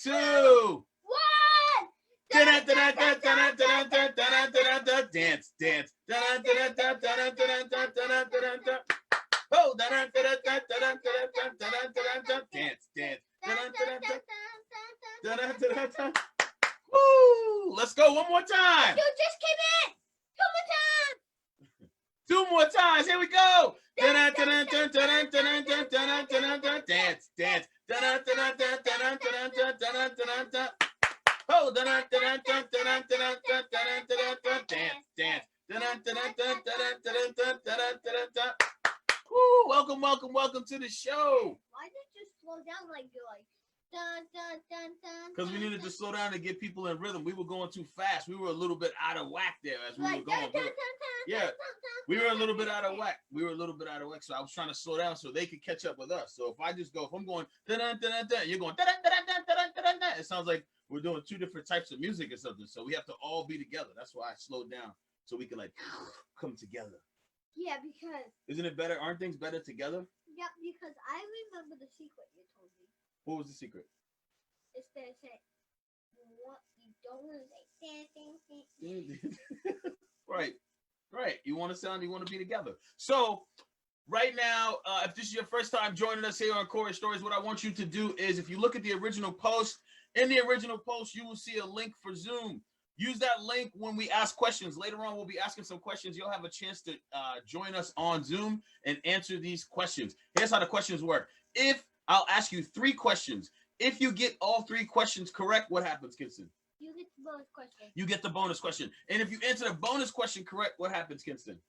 2, 1. dance, dance. Oh, dance, dance. Woo! Let's go one more time. You just came in. 2 more times. Here we go. Dance, dance. Oh, dance. Woo! Welcome to the show. Why did you slow down like you're like dun dun dun dun? Because we needed to slow down to get people in rhythm. We were going too fast. We were a little bit out of whack there as we were going. Yeah, we were a little bit out of whack. So I was trying to slow down so they could catch up with us. So if I'm going dun dun dun dun, you're going dun dun dun dun dun dun dun. It sounds like we're doing 2 different types of music or something. So we have to all be together. That's why I slowed down so we can like come together. Yeah, because isn't it better? Aren't things better together? Yeah, because I remember the secret you told me. What was the secret? It's to say what you don't want to say. Right. You want to be together. So right now, if this is your first time joining us here on Corey Stories, what I want you to do is, if you look at the original post, in the original post, you will see a link for Zoom. Use that link when we ask questions. Later on, we'll be asking some questions. You'll have a chance to join us on Zoom and answer these questions. Here's how the questions work. I'll ask you 3 questions. If you get all 3 questions correct, what happens, Kinston? You get the bonus question. You get the bonus question. And if you answer the bonus question correct, what happens, Kinston?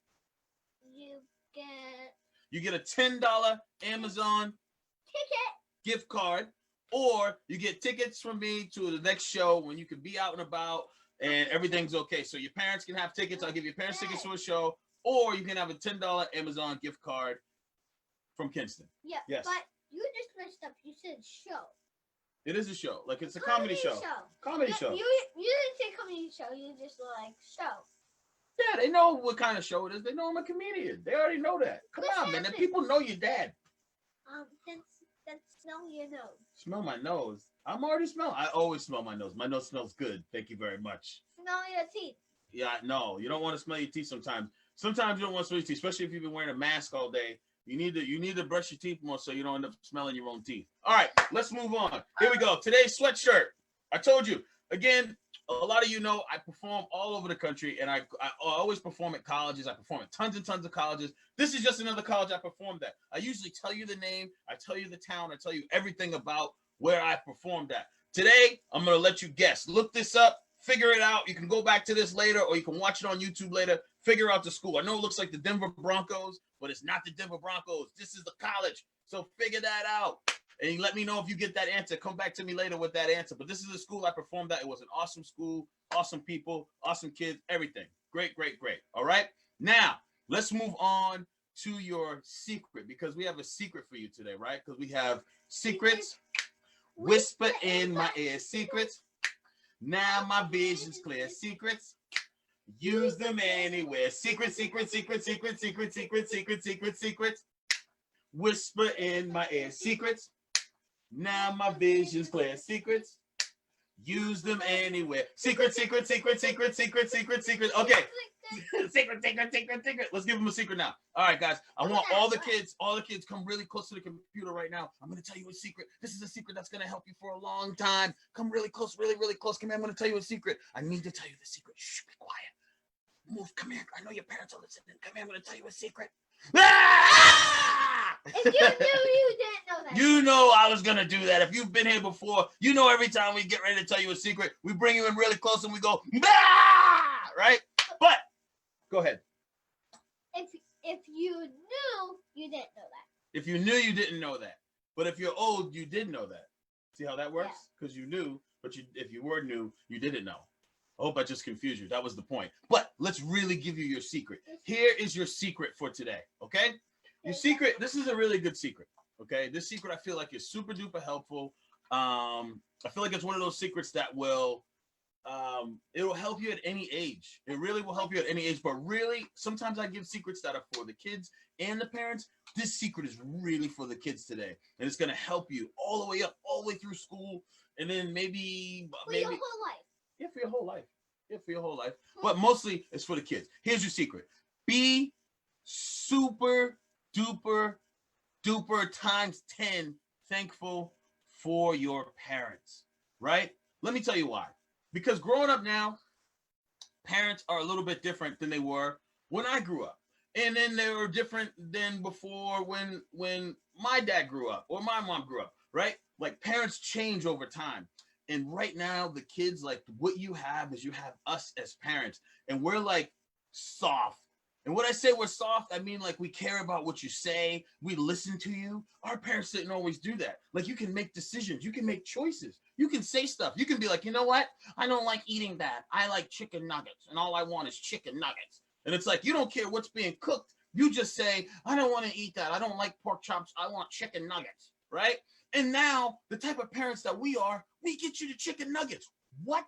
You get a $10 Amazon gift card, or you get tickets from me to the next show when you can be out and about and everything's okay. So your parents can have tickets. I'll give your parents tickets to a show, or you can have a $10 Amazon gift card from Kinston. Yeah, yes. But you just messed up. You said show. It is a show. Like it's a comedy show. Comedy show. You didn't say comedy show. You just like show. Yeah, they know what kind of show it is. They know I'm a comedian. They already know that. Come on, man. The people know your dad. Then smell your nose. Smell my nose. I'm already smelling. I always smell my nose. My nose smells good. Thank you very much. Smell your teeth. Yeah, no. You don't want to smell your teeth sometimes. Sometimes you don't want to smell your teeth, especially if you've been wearing a mask all day. You need to brush your teeth more so you don't end up smelling your own teeth. All right, let's move on. Here we go. Today's sweatshirt. I told you. Again, a lot of you know I perform all over the country, and I always perform at colleges. I perform at tons and tons of colleges. This is just another college I performed at. I usually tell you the name, I tell you the town, I tell you everything about where I performed at. Today, I'm going to let you guess. Look this up, figure it out. You can go back to this later, or you can watch it on YouTube later. Figure out the school. I know it looks like the Denver Broncos, but it's not the Denver Broncos. This is the college. So figure that out. And let me know if you get that answer. Come back to me later with that answer. But this is the school I performed at. It was an awesome school, awesome people, awesome kids, everything. Great, great, great. All right. Now, let's move on to your secret, because we have a secret for you today, right? Because we have secrets. Whisper in my ear, secrets. Now my vision's clear, secrets. Use them anywhere. Secret, secret, secret, secret, secret, secret, secret, secret, secrets. Whisper in my ear, secrets. Now my vision's clear, secrets. Use them anywhere. Secret, secret, secret, secret, secret, secret, secret. Okay. Secret, secret, secret, secret. Let's give them a secret now. All right, guys. I want all the kids come really close to the computer right now. I'm going to tell you a secret. This is a secret that's going to help you for a long time. Come really close, really, really close. Come here. I'm going to tell you a secret. I need to tell you the secret. Shh, be quiet. Move. Come here. I know your parents are listening. Come here. I'm going to tell you a secret. Ah! If you knew, you didn't know that. You know I was going to do that. If you've been here before, you know every time we get ready to tell you a secret, we bring you in really close and we go, ah! Right? But, go ahead. If you knew, you didn't know that. If you knew, you didn't know that. But if you're old, you did know that. See how that works? Because you knew, but if you were new, you didn't know. I hope I just confused you. That was the point. But let's really give you your secret. Here is your secret for today, okay? Your secret, this is a really good secret, okay? This secret I feel like is super duper helpful. I feel like it's one of those secrets that will it'll help you at any age. It really will help you at any age. But really, sometimes I give secrets that are for the kids and the parents. This secret is really for the kids today, and it's gonna help you all the way up, all the way through school, and then maybe your whole life. Yeah, for your whole life. Yeah, for your whole life. But mostly it's for the kids. Here's your secret: be super duper times 10 thankful for your parents. Right? Let me tell you why. Because growing up now, parents are a little bit different than they were when I grew up. And then they were different than before when my dad grew up or my mom grew up, right? Like parents change over time. And right now, the kids, like what you have is you have us as parents, and we're like soft. And when I say we're soft, I mean like we care about what you say. We listen to you. Our parents didn't always do that. Like you can make decisions. You can make choices. You can say stuff. You can be like, you know what? I don't like eating that. I like chicken nuggets, and all I want is chicken nuggets. And it's like, you don't care what's being cooked. You just say, I don't want to eat that. I don't like pork chops. I want chicken nuggets, right? And now the type of parents that we are, we get you the chicken nuggets. What?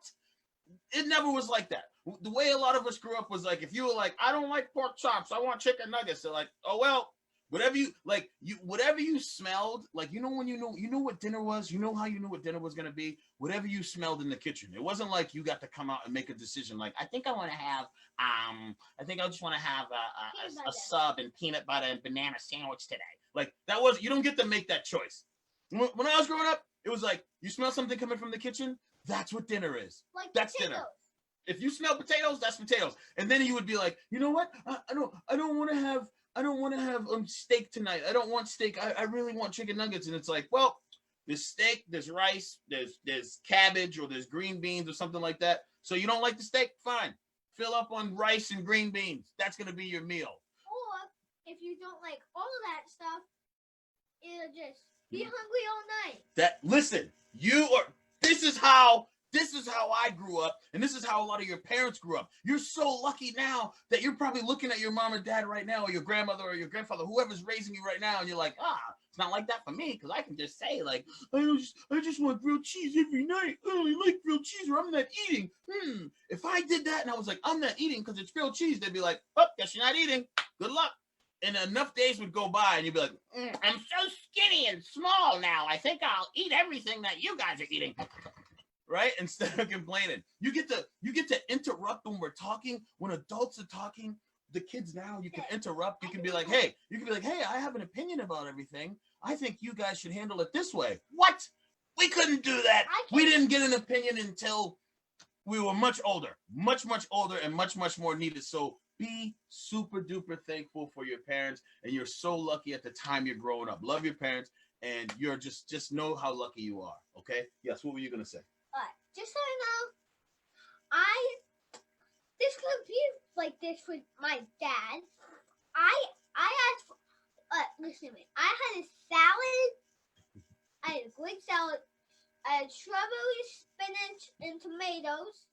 It never was like that. The way a lot of us grew up was like, if you were like, I don't like pork chops, I want chicken nuggets. They're like, oh, well, whatever you smelled, like, you know, when you know what dinner was, you know how you knew what dinner was going to be, whatever you smelled in the kitchen. It wasn't like you got to come out and make a decision. Like, I think I want to have, I think I just want to have a sub and peanut butter and banana sandwich today. Like that was, you don't get to make that choice. When I was growing up, it was like, you smell something coming from the kitchen, that's what dinner is. Like that's potatoes. Dinner. If you smell potatoes, that's potatoes. And then you would be like, you know what? I don't want to have steak tonight. I don't want steak. I really want chicken nuggets. And it's like, well, there's steak, there's rice, there's cabbage, or there's green beans or something like that. So you don't like the steak? Fine. Fill up on rice and green beans. That's gonna be your meal. Or if you don't like all of that stuff, it'll just be hungry all night. Listen, this is how I grew up, and this is how a lot of your parents grew up. You're so lucky now that you're probably looking at your mom or dad right now, or your grandmother or your grandfather, whoever's raising you right now, and you're like, it's not like that for me, because I can just say, like, I just want grilled cheese every night. I only like grilled cheese, or I'm not eating. If I did that and I was like, I'm not eating because it's grilled cheese, they'd be like, oh, guess you're not eating. Good luck. And enough days would go by, and you'd be like, I'm so skinny and small now. I think I'll eat everything that you guys are eating. Right? Instead of complaining. You get to interrupt when we're talking. When adults are talking, the kids now, you can interrupt. You can be like, hey, I have an opinion about everything. I think you guys should handle it this way. What? We couldn't do that. We didn't get an opinion until we were much older, much older, and much more needed. So be super duper thankful for your parents, and you're so lucky at the time you're growing up. Love your parents, and you're just know how lucky you are. Okay? Yes. What were you gonna say? Just so you know, this could be like this with my dad. I had listen to me. I had a salad. I had a Greek salad. I had strawberry, spinach, and tomatoes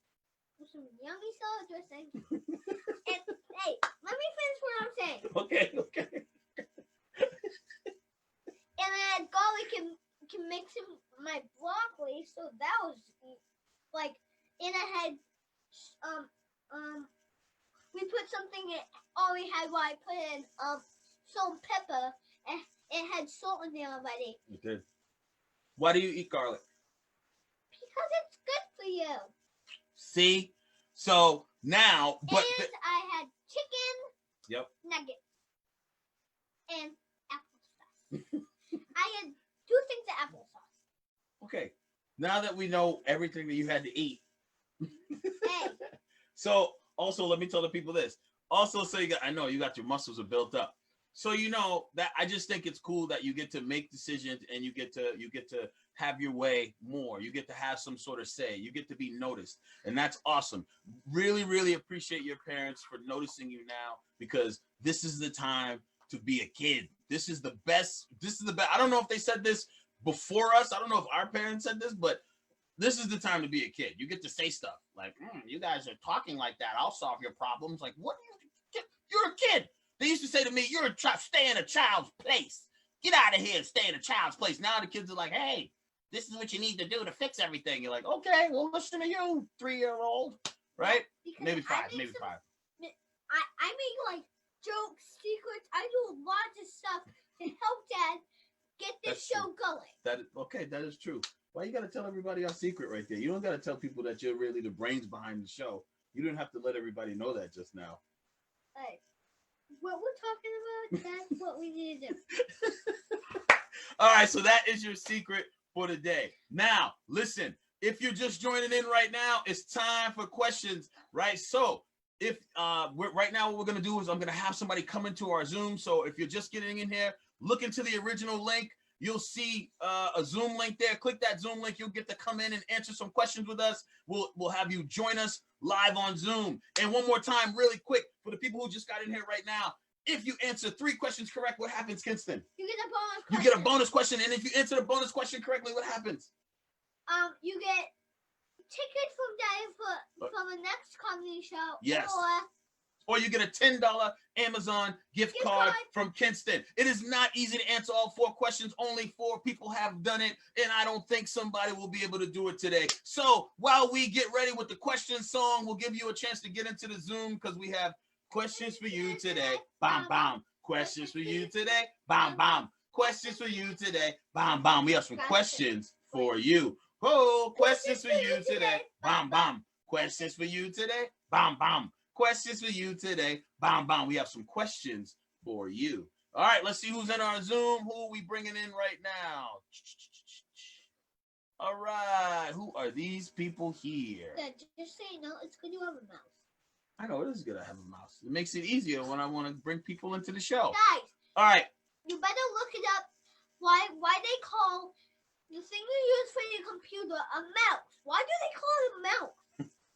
with some yummy salad dressing. And hey, let me finish what I'm saying. Okay. And I had garlic and mix in my broccoli, so that was like. And I had we put something in. All we had was I put in salt and pepper, and it had salt in there already. You did. Why do you eat garlic? Because it's good for you. See? So now, but and I had chicken. Yep. Nuggets. And applesauce. I had 2 things of applesauce. Okay. Now that we know everything that you had to eat. Hey. So also, let me tell the people this. Also, so I know you got your muscles are built up. So you know that I just think it's cool that you get to make decisions, and you get to have your way more. You get to have some sort of say. You get to be noticed, and that's awesome. Really, really appreciate your parents for noticing you now, because this is the time to be a kid. This is the best. I don't know if they said this before us. I don't know if our parents said this, but this is the time to be a kid. You get to say stuff like, you guys are talking like that. I'll solve your problems. Like, what? You're a kid. They used to say to me, you're a child. Stay in a child's place. Get out of here and stay in a child's place. Now the kids are like, hey, this is what you need to do to fix everything. You're like, okay, well, listen to you, 3-year-old, right? Because Maybe 5, maybe 5. I make like jokes, secrets. I do lots of stuff to help Dad get this show going. Okay, that is true. Why you gotta tell everybody our secret right there? You don't gotta tell people that you're really the brains behind the show. You didn't have to let everybody know that just now. Hey, what we're talking about, that's what we need to do. All right, so that is your secret for the day. Now, listen, if you're just joining in right now, it's time for questions, right? So if right now what we're gonna do is I'm gonna have somebody come into our Zoom. So if you're just getting in here, look into the original link. You'll see a Zoom link there. Click that Zoom link. You'll get to come in and answer some questions with us. We'll have you join us live on Zoom. And one more time, really quick, for the people who just got in here right now, if you answer 3 questions correct, what happens, Kinston? You get a bonus question. You get a bonus question. And if you answer the bonus question correctly, what happens? You get tickets from Daddy for the next comedy show. Yes. Or you get a $10 Amazon gift card from Kinston. It is not easy to answer all 4 questions. Only 4 people have done it, and I don't think somebody will be able to do it today. So while we get ready with the question song, we'll give you a chance to get into the Zoom because we have questions for you today. Bam, bam. Questions for you today. Bam, bam. Questions for you today. Bam, bam. We have some questions for you. Oh, questions for you today. Bam, bam. Questions for you today. Bam, bam. Questions for you today. Bam, bam. We have some questions for you. All right, let's see who's in our Zoom. Who are we bringing in right now? All right, who are these people here? Just so you know, it's good you have a mouse. I know it is good to have a mouse. It makes it easier when I want to bring people into the show. Guys, all right. You better look it up. Why they call the thing you use for your computer a mouse? Why do they call it a mouse?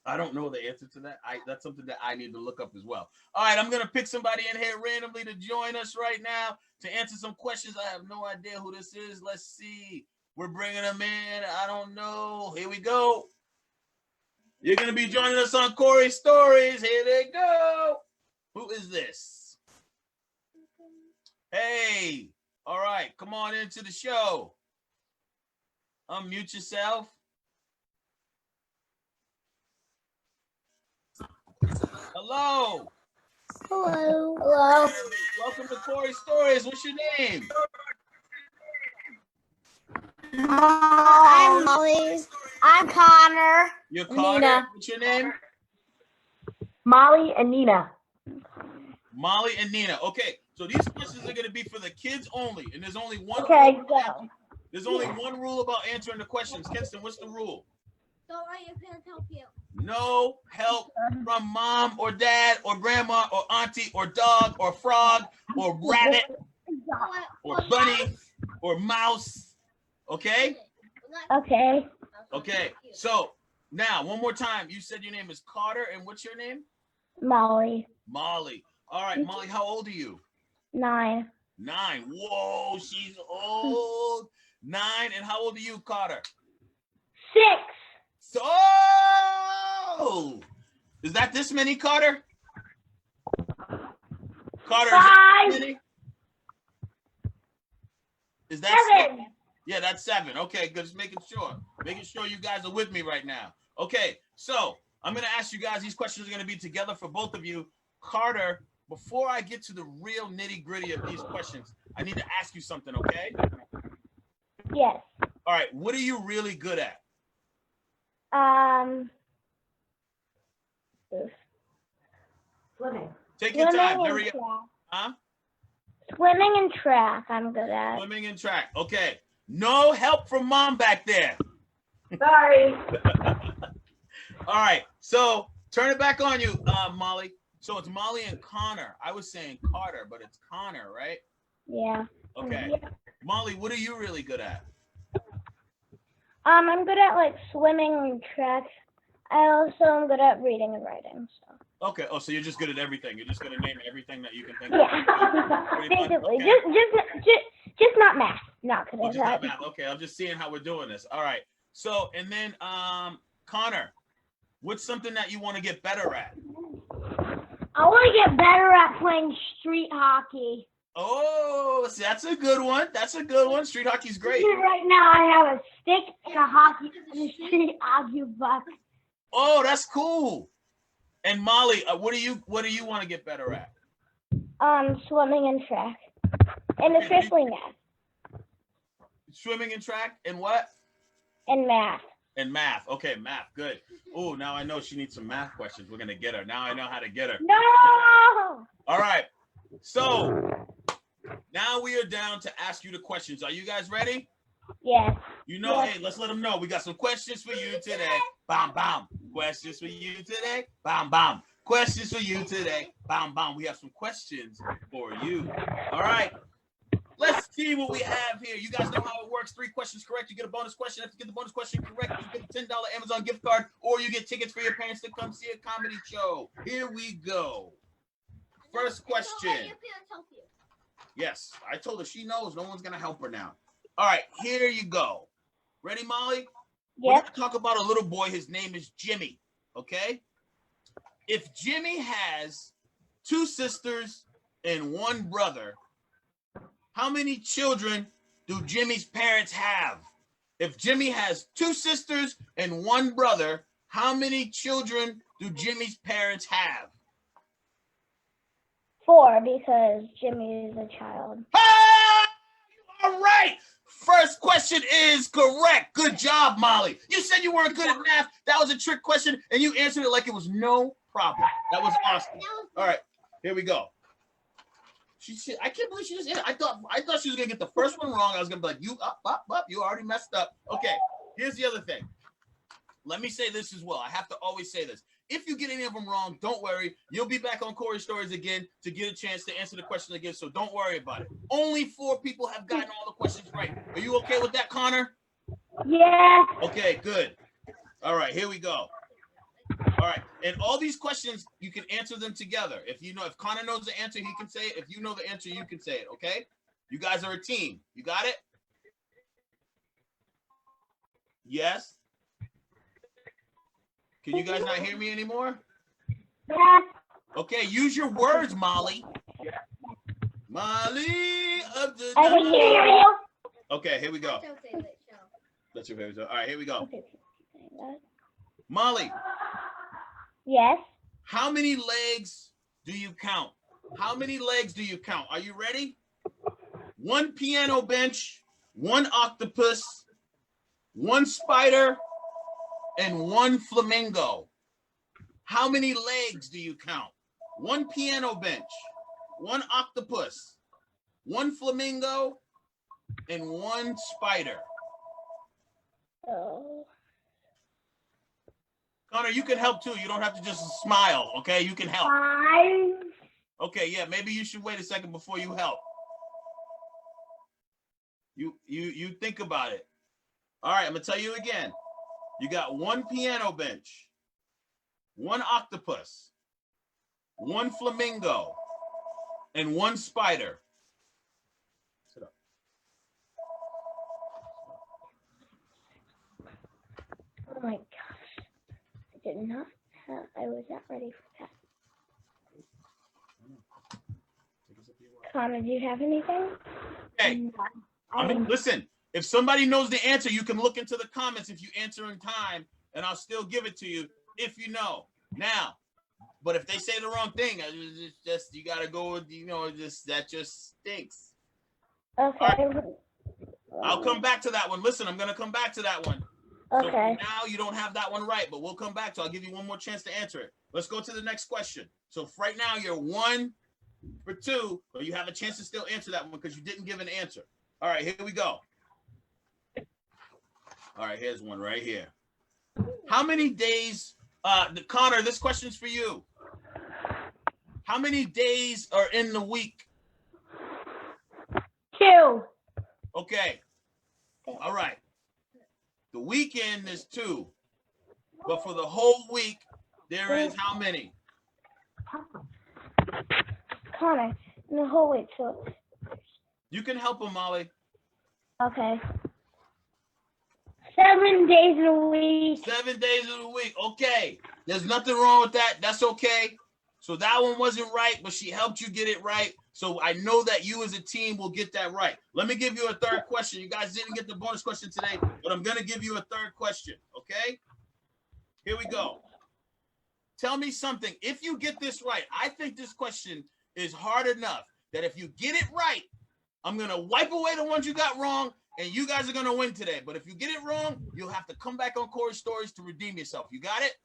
I don't know the answer to that. That's something that I need to look up as well. All right, I'm going to pick somebody in here randomly to join us right now to answer some questions. I have no idea who this is. Let's see. We're bringing them in. I don't know. Here we go. You're going to be joining us on Corey's Stories. Here they go. Who is this? Hey. All right, come on into the show. Unmute yourself. Hello. Hello. Hello. Welcome to Corey's Stories. What's your name? I'm Molly. I'm Connor. You're Connor. Nina. What's your name? Molly and Nina. Molly and Nina. Okay, so these questions are going to be for the kids only, and there's only one. Okay, rule. go. There's only one rule about answering the questions. Kinston, what's the rule? Don't let your parents help you. No help from mom or dad or grandma or auntie or dog or frog or rabbit or bunny or mouse. Okay? Okay. Okay. So now, one more time. You said your name is Carter, and what's your name? Molly. Molly. All right, Molly, how old are you? 9. 9. Whoa, she's old. 9. And how old are you, Carter? 6. So, is that this many, Carter? Carter, 5. is that this many? Is that 7. Yeah, that's 7. Okay, good. Just making sure you guys are with me right now. Okay, so I'm gonna ask you guys. These questions are gonna be together for both of you. Carter, before I get to the real nitty-gritty of these questions, I need to ask you something. Okay? Yes. All right. What are you really good at? Swimming. Take your time. Swimming Hurry and up. track. Huh? Swimming and track, I'm good at. Swimming and track. Okay. No help from mom back there. Sorry. All right. So turn it back on you, Molly. So it's Molly and Connor. I was saying Carter, but it's Connor, right? Yeah. Okay. Yeah. Molly, what are you really good at? I'm good at like swimming and track. I also am good at reading and writing. So. Okay. Oh, so you're just good at everything. You're just gonna name everything that you can think Yeah. of. Pretty much? Basically, Okay. just not math. Not good Oh, at just not that. math. Okay, I'm just seeing how we're doing this. All right. So, and then, Connor, what's something that you want to get better at? I want to get better at playing street hockey. Oh, see, that's a good one. That's a good one. Street hockey's great. Right now, I have a stick and a hockey and a street hockey puck. Oh, that's cool. And Molly, what do you want to get better at? Swimming and track, and especially math. Swimming and track, and what? And math. And math. Okay, math. Good. Oh, now I know she needs some math questions. We're gonna get her. Now I know how to get her. No! All right. So now we are down to ask you the questions. Are you guys ready? Yes. You know, Yes. hey, let's let them know. We got some questions for you today. Bam, bam. Questions for you today. Bam, bam. Questions for you today. Bam, bam. We have some questions for you. All right. Let's see what we have here. You guys know how it works. 3 questions correct, you get a bonus question. If you get the bonus question correct, you get a $10 Amazon gift card, or you get tickets for your parents to come see a comedy show. Here we go. First question. Yes, I told her she knows. No one's going to help her now. All right, here you go. Ready, Molly? We're Yep. going to talk about a little boy. His name is Jimmy, okay? If Jimmy has 2 sisters and 1 brother, how many children do Jimmy's parents have? If Jimmy has 2 sisters and 1 brother, how many children do Jimmy's parents have? 4, because Jimmy is a child. Ah! All right. First question is correct. Good job, Molly. You said you weren't good at math. That was a trick question, and you answered it like it was no problem. That was awesome. All right, here we go. I can't believe she just hit it. I thought she was gonna get the first one wrong. I was gonna be like, you up, you already messed up. Okay, here's the other thing. Let me say this as well. I have to always say this. If you get any of them wrong, don't worry. You'll be back on Corey Stories again to get a chance to answer the question again, so don't worry about it. Only 4 people have gotten all the questions right. Are you okay with that, Connor? Yeah. Okay, good. All right, here we go. All right, and all these questions, you can answer them together. If Connor knows the answer, he can say it. If you know the answer, you can say it, okay? You guys are a team. You got it? Yes? Can you guys not hear me anymore? Yeah. Okay, use your words, Molly. Molly of the I can hear you. Okay, here we go. That's your favorite show. All right, here we go. Okay. Molly, Yes. how many legs do you count? How many legs do you count? Are you ready? 1 piano bench, 1 octopus, 1 spider, and 1 flamingo. How many legs do you count? 1 piano bench, 1 octopus, 1 flamingo, and 1 spider. Oh. Connor, you can help too. You don't have to just smile, okay? You can help. 5. Okay, yeah, maybe you should wait a second before you help. You think about it. All right, I'm gonna tell you again. You got 1 piano bench, 1 octopus, 1 flamingo, and 1 spider. Sit up. Oh my gosh. I did not have, I was not ready for that. Connor, do you have anything? Hey, No. I mean, listen, if somebody knows the answer, you can look into the comments if you answer in time, and I'll still give it to you if you know. Now, but if they say the wrong thing, it's just you gotta go with, that just stinks. Okay. Right. I'll come back to that one. Listen, I'm gonna come back to that one. Okay. So now you don't have that one right, but we'll come back to it. I'll give you one more chance to answer it. Let's go to the next question. So right now you're 1 for 2, but you have a chance to still answer that one because you didn't give an answer. All right, here we go. All right, here's one right here. How many days, Connor, this question's for you. How many days are in the week? 2. Okay. All right. The weekend is 2, but for the whole week, there is how many? Connor, no, whole week, so, You can help him, Molly. okay. 7 days in a week. 7 days of the week. Okay. There's nothing wrong with that. That's okay. So that one wasn't right, but she helped you get it right. So I know that you as a team will get that right. Let me give you a third question. You guys didn't get the bonus question today, but I'm going to give you a third question, okay? Here we go. Tell me something. If you get this right, I think this question is hard enough that if you get it right, I'm going to wipe away the ones you got wrong, and you guys are going to win today. But if you get it wrong, you'll have to come back on Corey Stories to redeem yourself. You got it?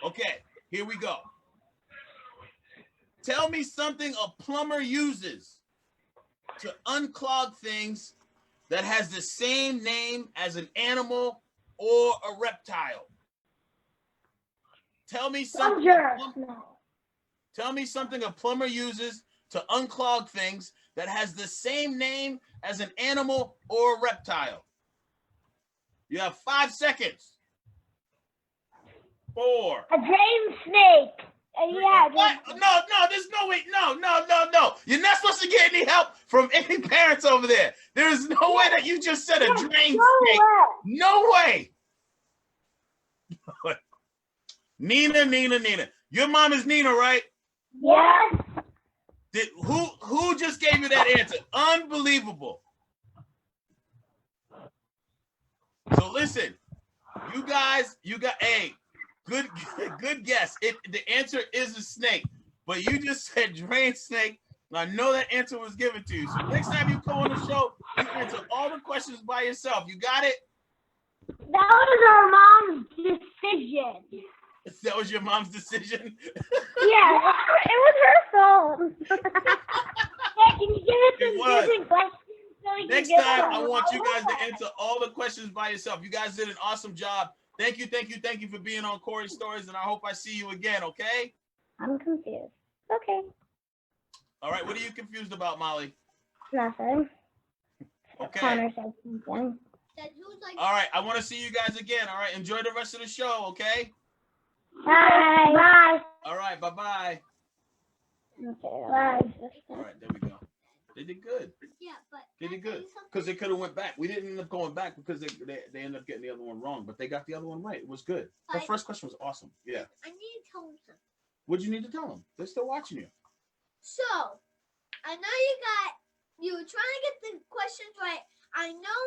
Okay, here we go. Tell me something a plumber uses to unclog things that has the same name as an animal or a reptile. Tell me something. Tell me something a plumber uses to unclog things that has the same name as an animal or a reptile. You have 5 seconds. 4. A drain snake. Yeah. What? No, there's no way. No. You're not supposed to get any help from any parents over there. There is no way that you just said a drain snake. No way. Nina. Your mom is Nina, right? Yes. Who just gave you that answer? Unbelievable. So listen, you got good guess. The answer is a snake, but you just said drain snake. I know that answer was given to you. So next time you come on the show, you answer all the questions by yourself. You got it? That was our mom's decision. That was your mom's decision? Yeah, it was her phone. Yeah, can you give it some different questions? So next time, I want you guys to answer all the questions by yourself. You guys did an awesome job. Thank you for being on Corey Stories, and I hope I see you again, okay? I'm confused. Okay. All right, what are you confused about, Molly? Nothing. Okay. Connor said something. All right, I want to see you guys again, all right? Enjoy the rest of the show, okay? Bye. Bye. All right, bye-bye. Okay, bye. All right, there we go. They did good. Yeah, but They did good because they could have went back. We didn't end up going back because they ended up getting the other one wrong, but they got the other one right. It was good. The first question was awesome. Yeah. I need to tell them something. What do you need to tell them? They're still watching you. So, I know you were trying to get the questions right. I know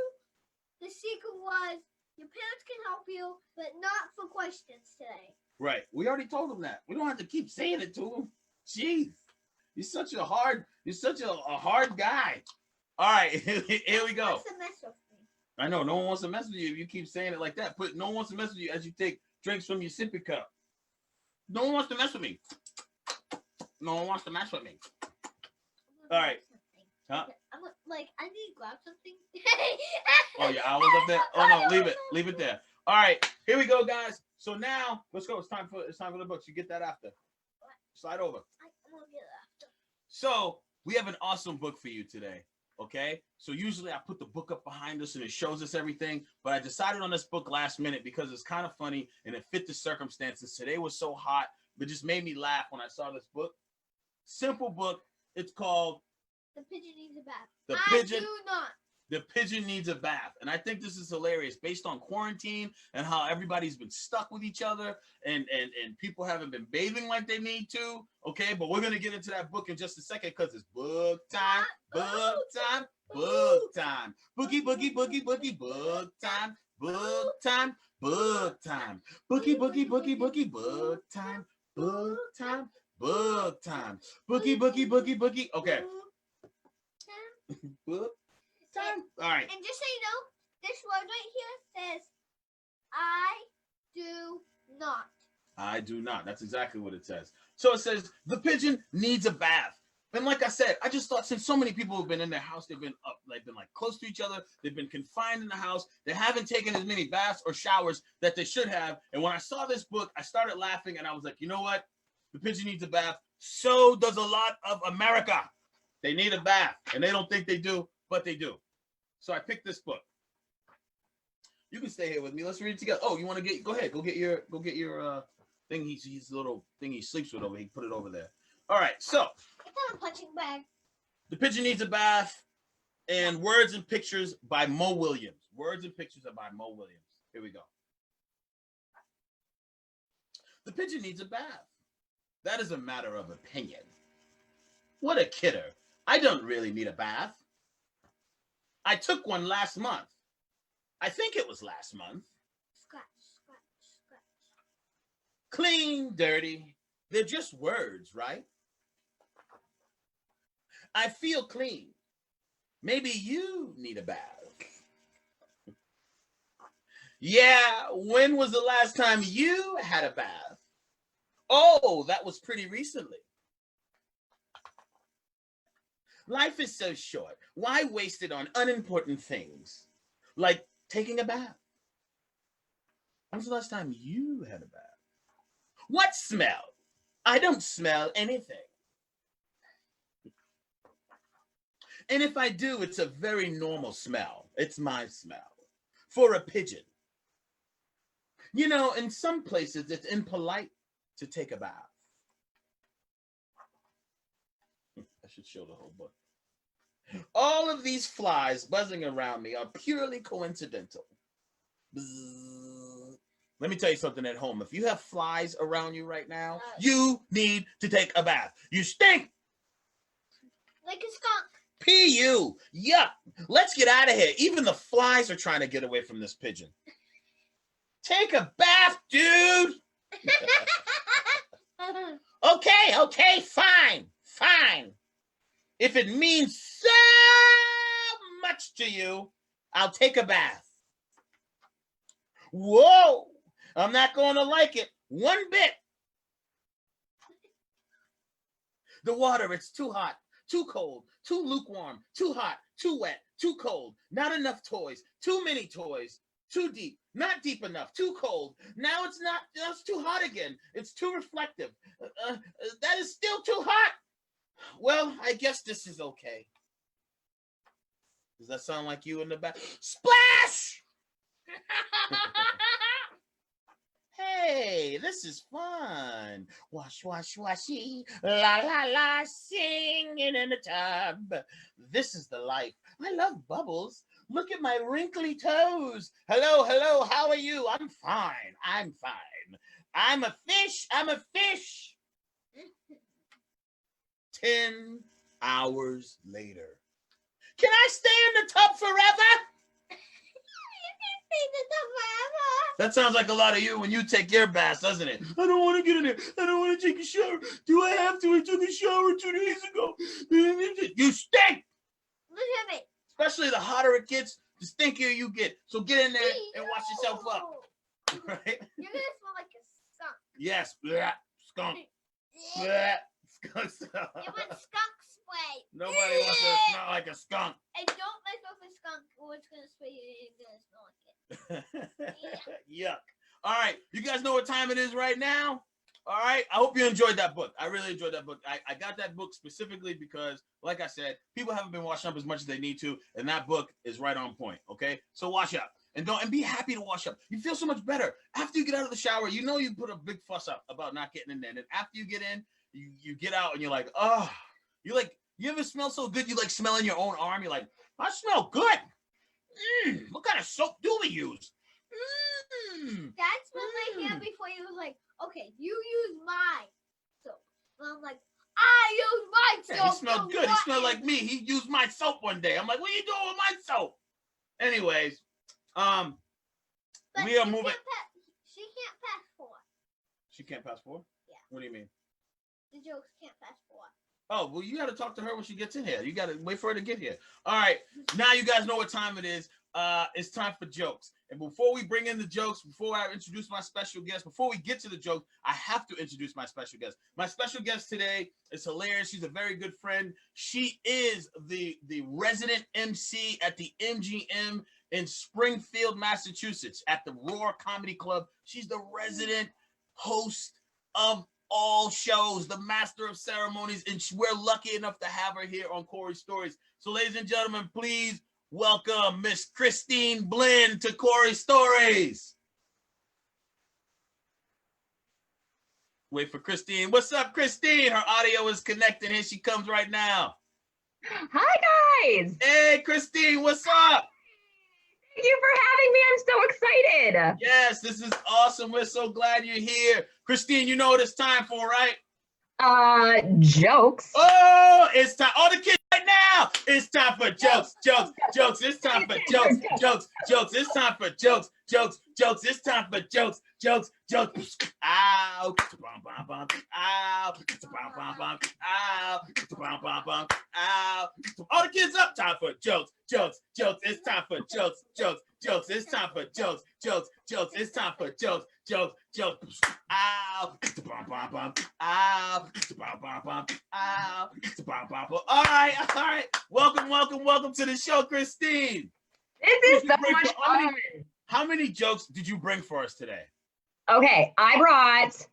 the secret was your parents can help you, but not for questions today. Right. We already told them that. We don't have to keep saying it to them. Jeez. You're such a hard guy. All right, here we go. What's the mess with me? I know, no one wants to mess with you if you keep saying it like that. But no one wants to mess with you as you take drinks from your sippy cup. No one wants to mess with me. No one wants to mess with me. All right. Huh? I need to grab something. Oh, your owl's up there? Oh, no, leave it. Leave it there. All right, here we go, guys. So now, let's go. It's time for the books. You get that after. Slide over. I'm going to get it after. So we have an awesome book for you today, okay? So usually I put the book up behind us and it shows us everything, but I decided on this book last minute because it's kind of funny and it fit the circumstances. Today was so hot, it just made me laugh when I saw this book. Simple book. It's called The Pigeon Needs a Bath. I do not. The Pigeon Needs a Bath. And I think this is hilarious based on quarantine and how everybody's been stuck with each other and people haven't been bathing like they need to. Okay, but we're going to get into that book in just a second because it's book time, book time, book time. Boogie, boogie, boogie, boogie, book time, book time, book time. Boogie, boogie, boogie, boogie, book time, book time, book time. Boogie, boogie, boogie, boogie. Okay. Book time. All right. And just so you know, this word right here says, I do not. I do not. That's exactly what it says. So it says, the pigeon needs a bath. And like I said, I just thought since so many people have been in their house, they've been close to each other, they've been confined in the house, they haven't taken as many baths or showers that they should have. And when I saw this book, I started laughing and I was like, you know what? The pigeon needs a bath. So does a lot of America. They need a bath. And they don't think they do, but they do. So I picked this book. You can stay here with me. Let's read it together. Oh, you want to go ahead. Go get your thing. His little thing he sleeps with over. He put it over there. All right. So It's not a punching bag. The Pigeon Needs a Bath and Words and Pictures by Mo Williams. Words and Pictures are by Mo Williams. Here we go. The pigeon needs a bath. That is a matter of opinion. What a kidder. I don't really need a bath. I took one last month. I think it was last month. Scratch, scratch, scratch. Clean, dirty. They're just words, right? I feel clean. Maybe you need a bath. Yeah, when was the last time you had a bath? Oh, that was pretty recently. Life is so short. Why waste it on unimportant things like taking a bath? When's the last time you had a bath? What smell? I don't smell anything. And if I do, it's a very normal smell. It's my smell. For a pigeon. You know, in some places, it's impolite to take a bath. I should show the whole book. All of these flies buzzing around me are purely coincidental. Bzzz. Let me tell you something at home. If you have flies around you right now, you need to take a bath. You stink. Like a skunk. P.U. Yuck. Let's get out of here. Even the flies are trying to get away from this pigeon. Take a bath, dude. Okay, fine. If it means so much to you, I'll take a bath. Whoa, I'm not going to like it one bit. The water, it's too hot, too cold, too lukewarm, too hot, too wet, too cold, not enough toys, too many toys, too deep, not deep enough, too cold. Now it's not, it's too hot again. It's too reflective. That is still too hot. Well, I guess this is okay. Does that sound like you in the back? Splash! Hey, this is fun. Wash, wash, washy, la, la, la, singing in the tub. This is the life. I love bubbles. Look at my wrinkly toes. Hello, how are you? I'm fine. I'm a fish. 10 hours later. Can I stay in the tub forever? That sounds like a lot of you when you take your bath, doesn't it? I don't want to get in there. I don't want to take a shower. Do I have to? I took a shower 2 days ago. You stink! Look at me. Especially the hotter it gets, the stinkier you get. So get in there and wash yourself up. Right? You're going to smell like a skunk. Yes. Blah, skunk. Blah, skunk stuff. You want skunk spray. Nobody wants to smell like a skunk. And don't mess with a skunk or it's going to spray you and you're going to smell like it. Yuck. All right. You guys know what time it is right now? All right. I hope you enjoyed that book. I really enjoyed that book. I got that book specifically because, like I said, people haven't been washing up as much as they need to, and that book is right on point. Okay. So wash up. And be happy to wash up. You feel so much better. After you get out of the shower, you know you put a big fuss up about not getting in there. And after you get in, you get out and you're like, oh, you ever smell so good? You like smelling your own arm. You're like, I smell good. What kind of soap do we use? Dad smelled my hair before he was like, okay, you use my soap. And I'm like, I use my soap. Yeah, he smelled good. He smelled like me. He used my soap one day. I'm like, what are you doing with my soap? Anyways, but we are moving. She can't pass 4. She can't pass 4? Yeah. What do you mean? The jokes can't pass 4. Oh, well, you got to talk to her when she gets in here. You got to wait for her to get here. All right. Now you guys know what time it is. It's time for jokes. And before we bring in the jokes, before I introduce my special guest, before we get to the joke, I have to introduce my special guest. My special guest today is hilarious. She's a very good friend. She is the resident MC at the MGM in Springfield, Massachusetts, at the Roar Comedy Club. She's the resident host of all shows, the master of ceremonies, and we're lucky enough to have her here on Corey Stories. So, ladies and gentlemen, please welcome Miss Christine Blinn to Corey Stories. Wait for Christine. What's up, Christine? Her audio is connected. Here she comes right now. Hi, guys. Hey, Christine, what's up? Thank you for having me. I'm so excited. Yes, this is awesome. We're so glad you're here. Christine, you know what it's time for, right? Jokes. Oh, it's time. All the kids right now. It's time for jokes, jokes, jokes. It's time for jokes, jokes, jokes. It's time for jokes, jokes, jokes. It's time for jokes, jokes, jokes. Ow. Ow. Ow. Ow. All the kids up. Time for jokes, jokes, jokes. It's time for jokes, jokes, jokes. It's time for jokes, jokes, jokes. It's time for jokes, jokes, jokes. Ow. Ow. Ow. All right. Welcome to the show, Christine. This is so much fun. How many jokes did you bring for us today? Okay, I brought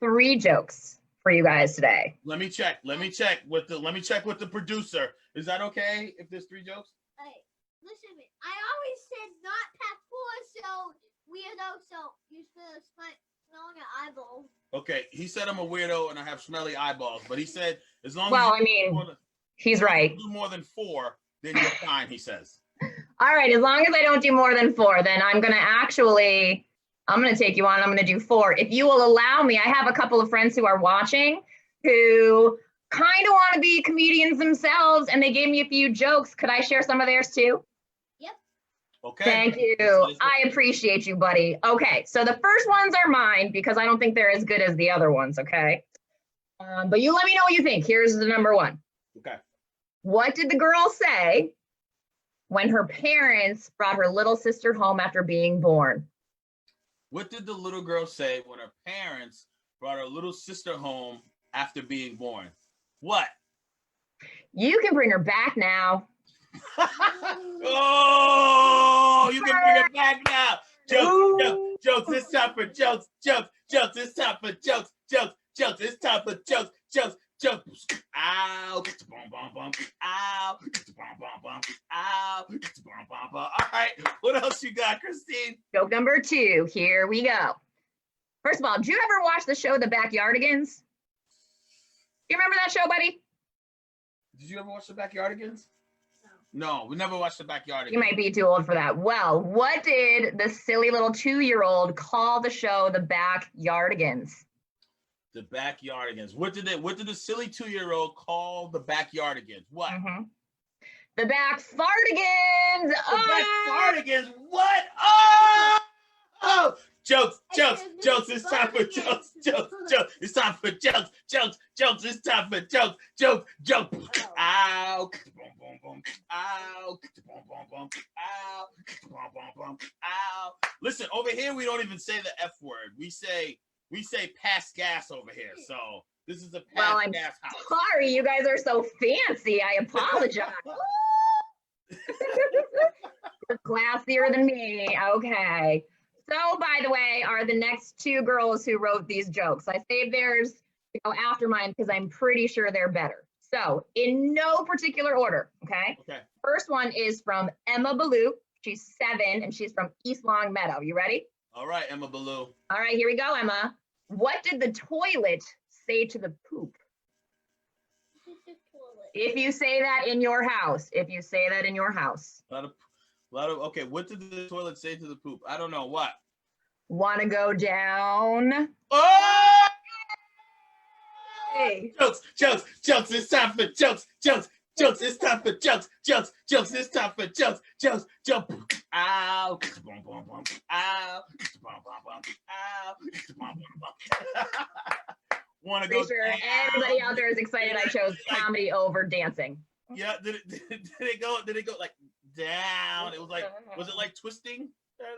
3 jokes for you guys today. Let me check with the producer. Is that okay if there's 3 jokes? Hey, listen to me. I always said not past 4, so weirdo. So you're supposed to smelling your eyeballs. Okay, he said I'm a weirdo and I have smelly eyeballs, but he said as long Well, as I mean, he's right. do more than 4, then you're fine. He says. All right, as long as I don't do more than 4, then I'm gonna take you on. I'm gonna do 4. If you will allow me, I have a couple of friends who are watching who kind of want to be comedians themselves, and they gave me a few jokes. Could I share some of theirs too? Yep. Okay. Thank you. I appreciate you, buddy. Okay, so the first ones are mine because I don't think they're as good as the other ones, okay? But you let me know what you think. Here's the number 1. Okay. What did the girl say when her parents brought her little sister home after being born? What did the little girl say when her parents brought her little sister home after being born? What? You can bring her back now. Oh, you can bring it back now. Jokes, jokes. It's time for jokes, jokes, jokes. It's time for jokes, jokes, jokes. It's time for jokes, jokes, jokes. Ow, ow, ow. All right, what else you got, Christine? Joke number 2. Here we go. First of all, did you ever watch the show The Backyardigans? You remember that show, buddy? Did you ever watch the Backyardigans? No, we never watched the Backyardigans. You might be too old for that. Well, what did the silly little 2-year-old call the show The Backyardigans? The Backyardigans. What did the silly 2-year-old call the Backyardigans? What? The Backfartigans. The Backyardigans. What? Oh! Jokes, jokes, jokes. It's time for jokes, jokes, jokes. It's time for jokes, jokes, jokes. It's time for jokes, jokes, jokes. Ow. Ow. Ow. Ow. Listen, over here we don't even say the F word. We say pass gas over here. So this is a pass gas house. Sorry, you guys are so fancy. I apologize. You're classier than me. Okay. So, by the way, are the next 2 girls who wrote these jokes. I saved theirs to go after mine because I'm pretty sure they're better. So, in no particular order, okay? Okay. First one is from Emma Ballou. She's 7 and she's from East Long Meadow. You ready? All right, Emma Ballou. All right, here we go, Emma. What did the toilet say to the poop? If you say that in your house. If you say that in your house. Okay, what did the toilet say to the poop? I don't know. What? Want to go down? Oh! Hey. Jokes, jokes, jokes. It's time for jokes, jokes, jokes. It's time for jokes, jokes, jokes. It's time for jokes, jokes, jokes. Ow. Ow. Want to go? Pretty sure everybody out there is excited I chose comedy over dancing. Yeah, did it go like down? It was like, was it like twisting?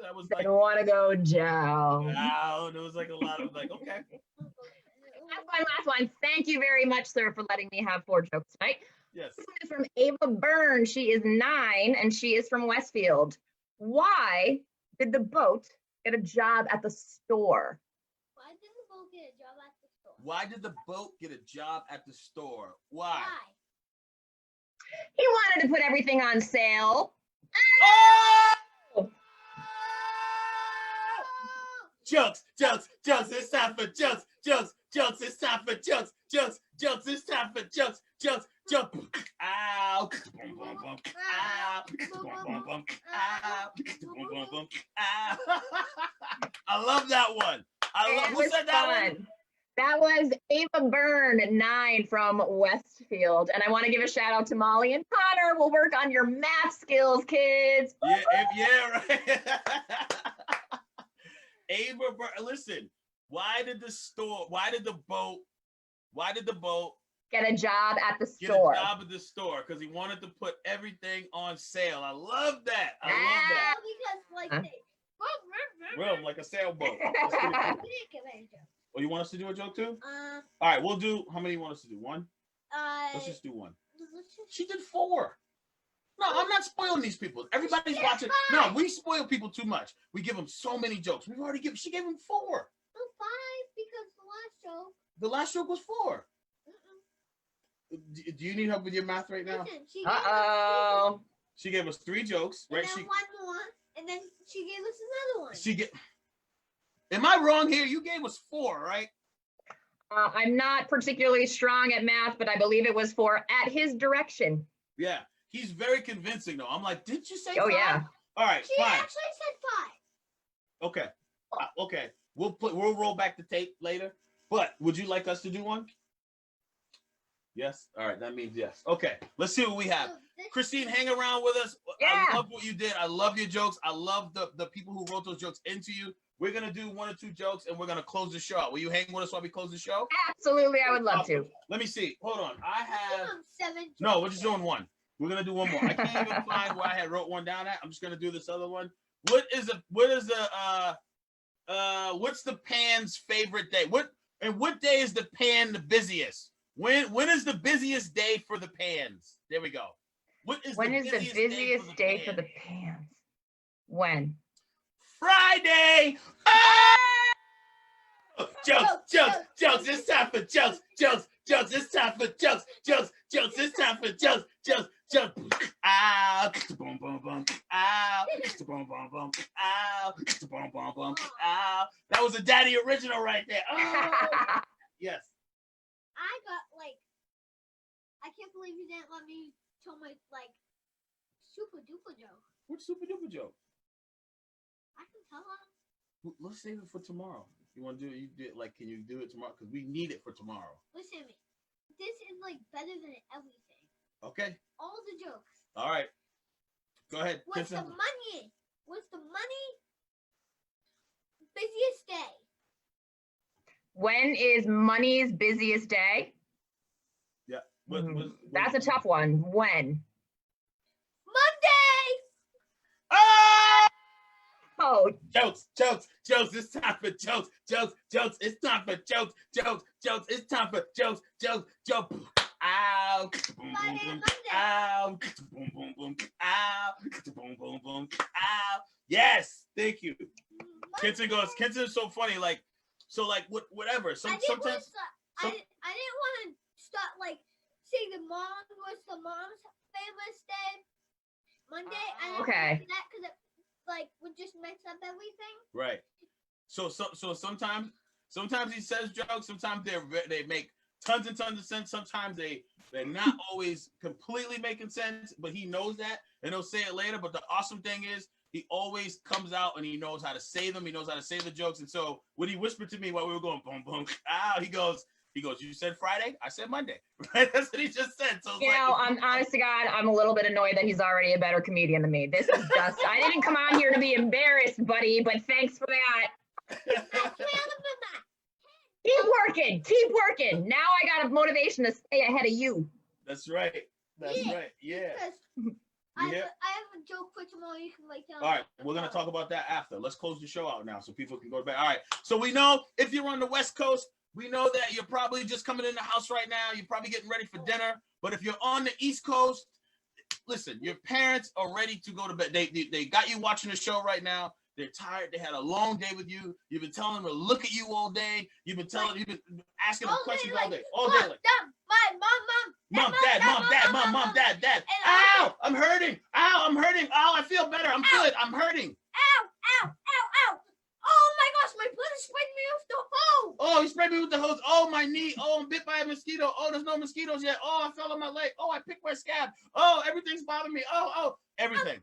That was like, I want to go down. wow. There was like a lot of like, okay. Last one. Thank you very much, sir, for letting me have 4 jokes tonight. Yes. This one is from Ava Byrne. She is 9 and she is from Westfield. Why did the boat get a job at the store? Why did the boat get a job at the store? Why did the boat get a job at the store? Why? He wanted to put everything on sale. Oh! Jokes, jokes, jokes. It's time for jokes, jokes, jokes. It's time for jokes, jokes, jokes. It's time for jokes, jokes, jokes. Ow. Ow. Ow. Ow. I love that one. Who said that one? That was Ava Byrne, 9 from Westfield. And I want to give a shout out to Molly and Connor. We'll work on your math skills, kids. Yeah, right. Ava Byrne, listen, why did the boat Get a job at the get a store. job at the store? Because he wanted to put everything on sale. I love that. Because like Huh? Real, like a sailboat. That's pretty cool. Oh, you want us to do a joke too? All right, we'll do. How many you want us to do? One? Let's just do one. She did 4. No, I'm not spoiling these people. Everybody's watching. No, we spoil people too much. We give them so many jokes. She gave them 4. No, 5 because The last joke was 4. Do you need help with your math right now? Listen, she Uh-oh. She gave us 3 jokes, right? And then one more, and then she gave us another one. Am I wrong here? You gave us 4, right? I'm not particularly strong at math, but I believe it was 4 at his direction. Yeah, he's very convincing though. I'm like, did you say 5? Oh, yeah. All right, She fine. actually said 5. Okay, okay. We'll roll back the tape later. But would you like us to do one? Yes. All right, that means yes. Okay, let's see what we have. Christine, hang around with us. Yeah. I love what you did. I love your jokes. I love the people who wrote those jokes into you. We're gonna do 1 or 2 jokes, and we're gonna close the show out. Will you hang with us while we close the show? Absolutely, I would love to. Let me see. Hold on. I have. 7. No, we're just doing 1. We're gonna do 1 more. I can't even find where I had wrote one down at. I'm just gonna do this other one. What's the pan's favorite day? What day is the pan the busiest? When is the busiest day for the pans? There we go. When is the busiest day for the pans? When? Friday. Oh! Jokes. It's time for jokes. It's time for jokes. It's time for jokes. Ow. Boom, boom, boom. Ow. Boom, boom, boom. Ow. Boom, boom, boom. Ow. That was a daddy original right there. Oh. Yes. I got I can't believe you didn't let me tell my super duper joke. What's super duper joke? I can tell her. Let's save it for tomorrow. You want to do it? Can you do it tomorrow? Because we need it for tomorrow. Listen to me. This is better than everything. Okay. All the jokes. All right. Go ahead. What's the money? Busiest day? When is money's busiest day? Yeah. That's a tough one. When? Monday. Oh! Oh, Jokes. It's time for jokes. It's time for jokes. It's time for jokes. Ow. Boom, boom, boom. Ow. Boom, boom, boom. Ow. Boom, boom, boom. Ow. Yes. Thank you. Kenson's so funny. Whatever. Sometimes. I didn't want to start say the mom. What's the mom's favorite day? Monday. I didn't Okay. want to do that because it would just mix up everything. Right. So sometimes he says jokes. Sometimes they make tons and tons of sense. Sometimes they're not always completely making sense, but he knows that and he'll say it later. But the awesome thing is he always comes out and he knows how to say them. He knows how to say the jokes. And so when he whispered to me while we were going boom boom, he goes, you said Friday? I said Monday. Right? That's what he just said. So I'm honest to God, I'm a little bit annoyed that he's already a better comedian than me. This is just, I didn't come on here to be embarrassed, buddy, but thanks for that. Keep working. Now I got a motivation to stay ahead of you. That's right. Yeah. I have a joke for tomorrow. You can tell. All right, we're gonna talk about that after. Let's close the show out now so people can go to bed. All right. So we know if you're on the West Coast, we know that you're probably just coming in the house right now. You're probably getting ready for dinner. But if you're on the East Coast, listen, your parents are ready to go to bed. They got you watching the show right now. They're tired. They had a long day with you. You've been telling them to look at you all day. You've been asking them questions all day. All day. Mom, dad. Ow, I'm hurting. Ow, I feel better. I'm good. I'm hurting. Ow. Oh my gosh, my brother sprayed me with the hose. Oh, he sprayed me with the hose. Oh, my knee. Oh, I'm bit by a mosquito. Oh, there's no mosquitoes yet. Oh, I fell on my leg. Oh, I picked my scab. Oh, everything's bothering me. Oh, everything.